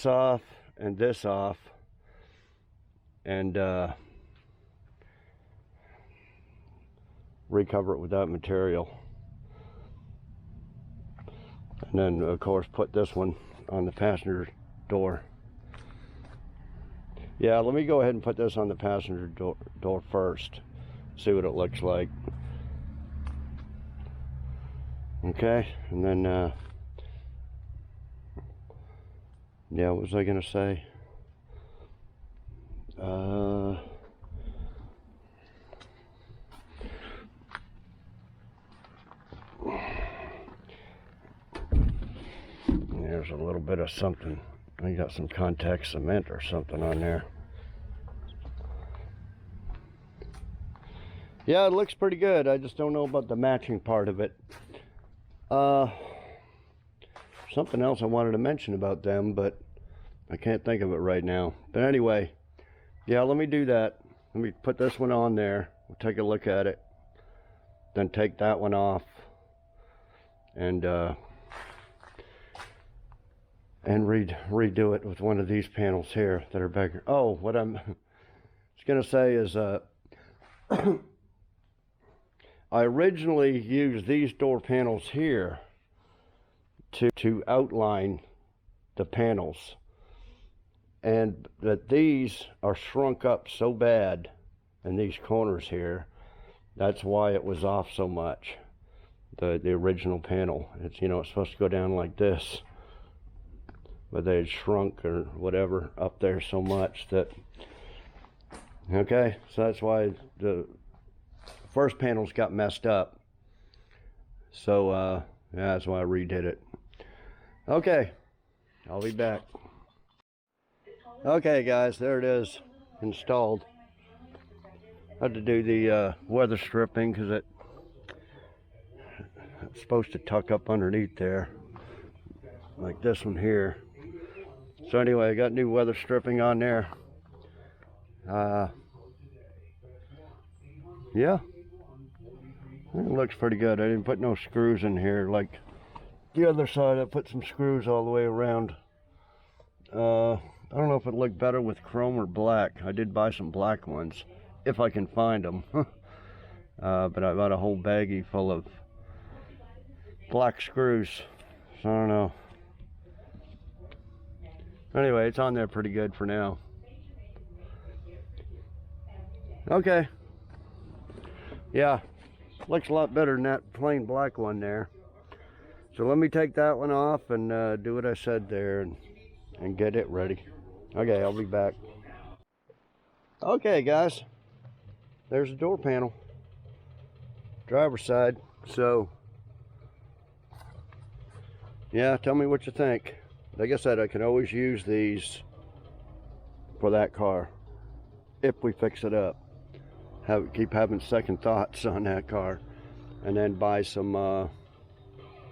off and this off, and recover it with that material. And then of course put this one on the passenger door. Yeah, let me go ahead and put this on the passenger door first, see what it looks like. Okay, and then yeah, what was I gonna say? There's a little bit of something I got some contact cement or something on there. Yeah, it looks pretty good. I just don't know about the matching part of it. Something else I wanted to mention about them, but I can't think of it right now. But anyway, yeah, let me do that. Let me put this one on there. We'll take a look at it. Then take that one off. And redo it with one of these panels here that are back here. Oh, what I'm going to say is I originally used these door panels here to outline the panels, and that these are shrunk up so bad in these corners here. That's why it was off so much. The original panel, it's, you know, it's supposed to go down like this, but they had shrunk or whatever up there so much that, okay, so that's why the first panels got messed up. So yeah, that's why I redid it. Okay, I'll be back. Okay guys, there it is, installed. I had to do the weather stripping because it's supposed to tuck up underneath there, like this one here. So anyway, I got new weather stripping on there. Yeah, it looks pretty good. I didn't put no screws in here like the other side. I put some screws all the way around. I don't know if it looked better with chrome or black. I did buy some black ones, if I can find them. But I bought a whole baggie full of black screws, so I don't know. Anyway, it's on there pretty good for now. Okay. Yeah, looks a lot better than that plain black one there. So let me take that one off and do what I said there and get it ready. Okay, I'll be back. Okay guys, there's the door panel, driver's side. So yeah, tell me what you think. Like I said, I can always use these for that car if we fix it up. Keep having second thoughts on that car, and then buy some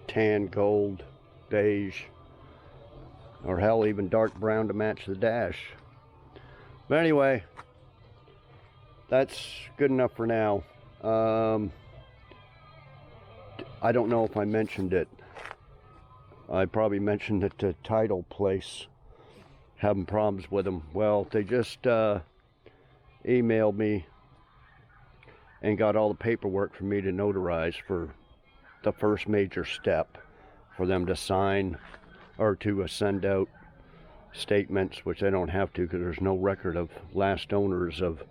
tan, gold, beige, or hell, even dark brown to match the dash. But anyway, that's good enough for now. I don't know if I mentioned it. I probably mentioned it to title place, having problems with them. Well, they just emailed me and got all the paperwork for me to notarize for the first major step for them to sign or to send out statements, which they don't have to because there's no record of last owners of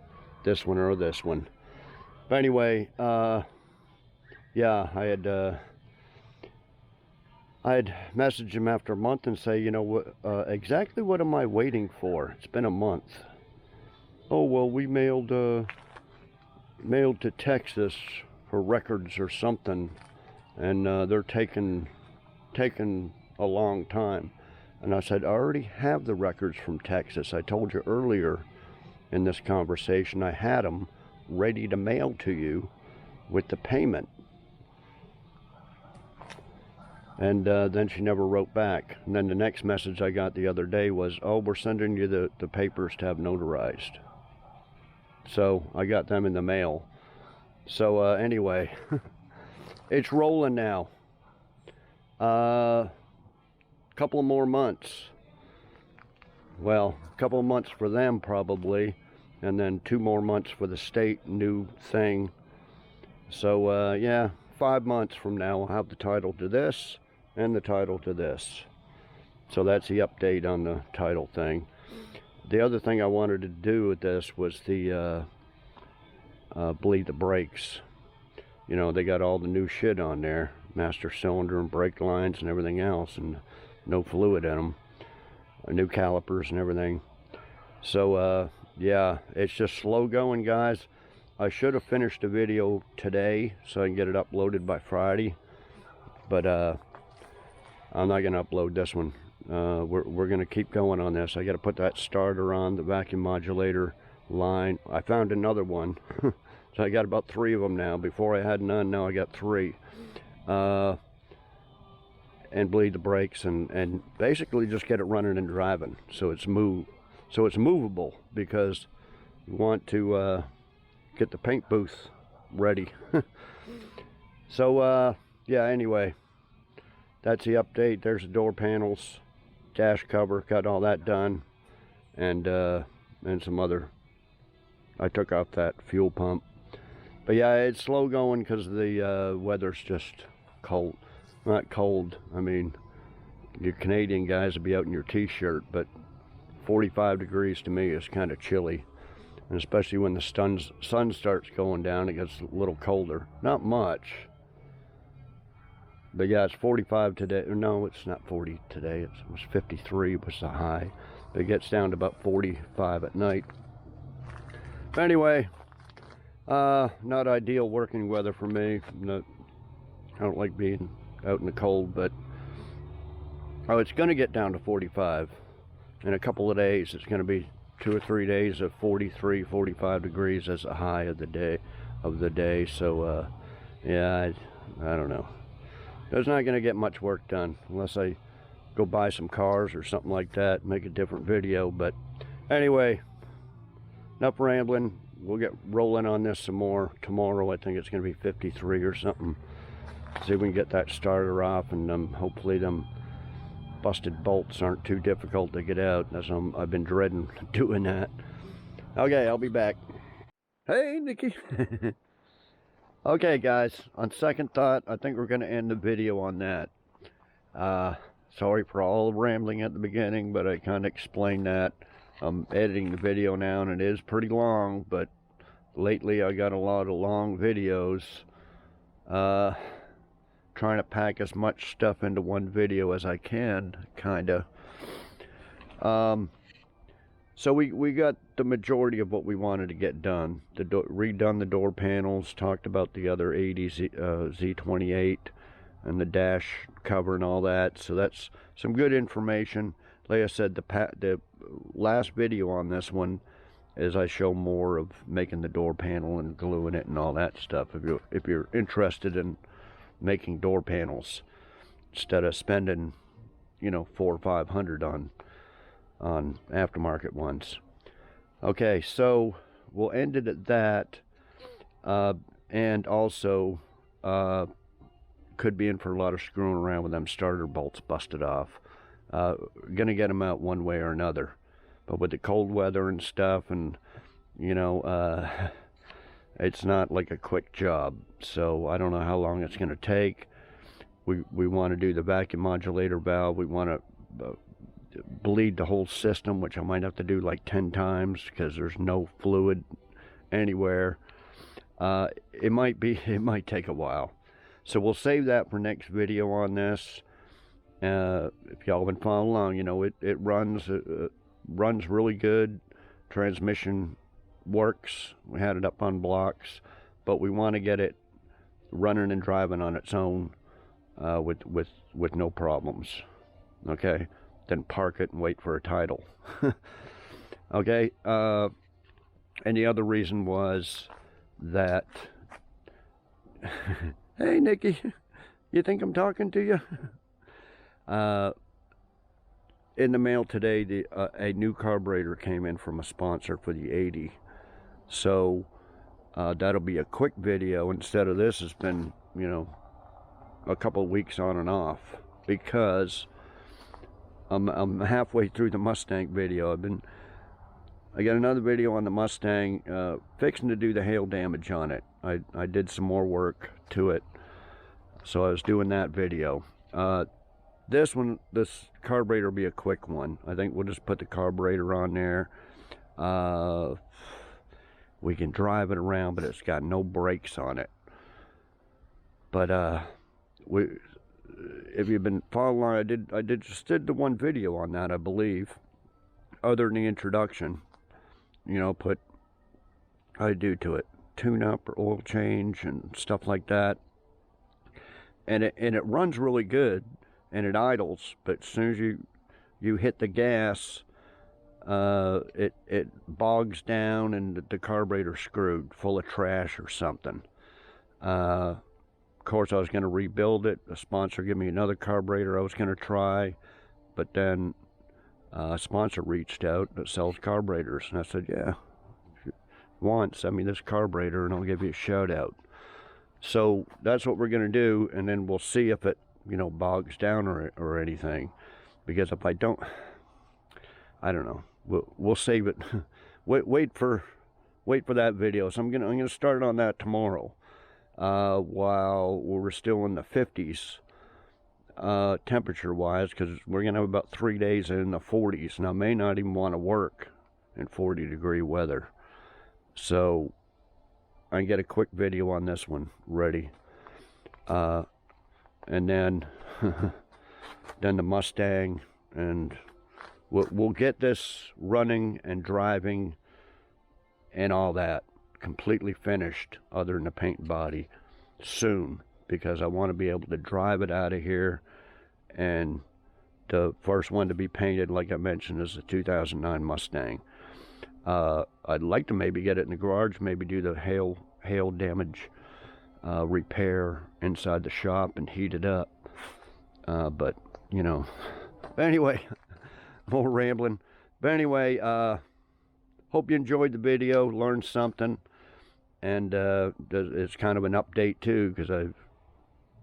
this one or this one. But anyway, yeah, I had messaged him after a month and say, you know, what, exactly what am I waiting for? It's been a month. Oh, well, we mailed to Texas for records or something, and they're taking a long time. And I said, I already have the records from Texas. I told you earlier in this conversation I had them ready to mail to you with the payment. And then she never wrote back. And then the next message I got the other day was, oh, we're sending you the papers to have notarized. So I got them in the mail. So anyway, it's rolling now. Couple of more months. Well, a couple of months for them probably, and then 2 more months for the state new thing. So yeah, 5 months from now I'll have the title to this and the title to this. So that's the update on the title thing. The other thing I wanted to do with this was the bleed the brakes. You know, they got all the new shit on there, master cylinder and brake lines and everything else, and no fluid in them, new calipers and everything. So yeah, it's just slow going, guys. I should have finished the video today so I can get it uploaded by Friday, but I'm not gonna upload this one we're going to keep going on this. I got to put that starter on the vacuum modulator line. I found another one. So I got about 3 of them now. Before I had none, now I got 3. And bleed the brakes and basically just get it running and driving so it's movable, because we want to get the paint booth ready. So yeah, anyway, that's the update. There's the door panels, dash cover, got all that done, and some other, I took off that fuel pump. But yeah, it's slow going because the weather's just cold. Not cold, I mean, your Canadian guys will be out in your t-shirt, but 45 degrees to me is kind of chilly. And especially when the sun starts going down, it gets a little colder. Not much. But yeah, it's 45 today. No, it's not 40 today. It was 53 was the high. But it gets down to about 45 at night. But anyway, not ideal working weather for me. I don't like being out in the cold, but it's going to get down to 45 in a couple of days. It's going to be 2 or 3 days of 43, 45 degrees as a high of the day. So yeah, I don't know. It's not going to get much work done unless I go buy some cars or something like that, make a different video. But anyway, enough rambling. We'll get rolling on this some more tomorrow. I think it's going to be 53 or something. See if we can get that starter off, and hopefully them busted bolts aren't too difficult to get out. I've been dreading doing that. Okay, I'll be back. Hey, Nikki. Okay, guys, on second thought, I think we're going to end the video on that. Sorry for all the rambling at the beginning, but I kind of explained that. I'm editing the video now, and it is pretty long, but lately I got a lot of long videos. Trying to pack as much stuff into one video as I can, kinda. So we got the majority of what we wanted to get done. Redone the door panels, talked about the other 80 Z28 and the dash cover and all that. So that's some good information. Like I said, the last video on this one is I show more of making the door panel and gluing it and all that stuff. If you're interested in making door panels instead of spending, you know, $400 or $500 on aftermarket ones. Okay, so we'll end it at that. And also could be in for a lot of screwing around with them starter bolts busted off. Gonna get them out one way or another, but with the cold weather and stuff, and you know, it's not like a quick job, so I don't know how long it's going to take. We want to do the vacuum modulator valve. We want to bleed the whole system, which I might have to do like 10 times because there's no fluid anywhere. It might take a while, so we'll save that for next video on this. If y'all been following along, you know, it runs really good. Transmission works. We had it up on blocks, but we want to get it running and driving on its own with no problems. Okay, then park it and wait for a title. Okay, and the other reason was that hey Nikki, you think I'm talking to you? In the mail today, a new carburetor came in from a sponsor for the 80. So that'll be a quick video instead of this. Has been, you know, a couple of weeks on and off because I'm halfway through the Mustang video. I got another video on the Mustang, fixing to do the hail damage on it. I did some more work to it, so I was doing that video. This carburetor will be a quick one. I think we'll just put the carburetor on there. We can drive it around, but it's got no brakes on it. But if you've been following, I just did the one video on that, I believe. Other than the introduction, you know, I do to it tune up or oil change and stuff like that. And it runs really good. And it idles, but as soon as you you hit the gas, it bogs down and the carburetor's screwed, full of trash or something. Of course, I was going to rebuild it. The sponsor gave me another carburetor I was going to try, but then a sponsor reached out that sells carburetors, and I said, yeah, if you want, send me this carburetor and I'll give you a shout out. So that's what we're going to do, and then we'll see if it, you know, bogs down or anything. Because if I don't, I don't know. We'll save it. wait for that video. So I'm gonna start on that tomorrow. While we're still in the 50s, temperature wise, because we're gonna have about 3 days in the 40s, and I may not even want to work in 40-degree weather. So I can get a quick video on this one ready, and then then the Mustang, and we'll get this running and driving and all that completely finished, other than the paint and body, soon, because I want to be able to drive it out of here. And the first one to be painted, like I mentioned, is the 2009 Mustang. I'd like to maybe get it in the garage, maybe do the hail damage repair inside the shop and heat it up, but you know, but anyway, more rambling. But anyway, hope you enjoyed the video, learned something, and it's kind of an update too, because I've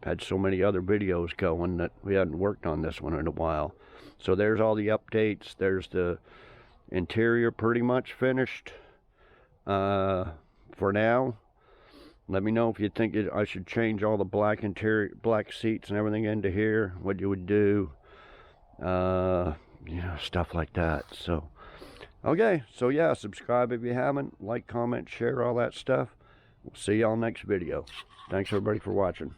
had so many other videos going that we hadn't worked on this one in a while. So there's all the updates. There's the interior pretty much finished for now. Let me know if you think I should change all the black interior, black seats and everything into here, what you would do, you know, stuff like that. So okay, so yeah, subscribe if you haven't, like, comment, share, all that stuff. We'll see y'all next video. Thanks everybody for watching.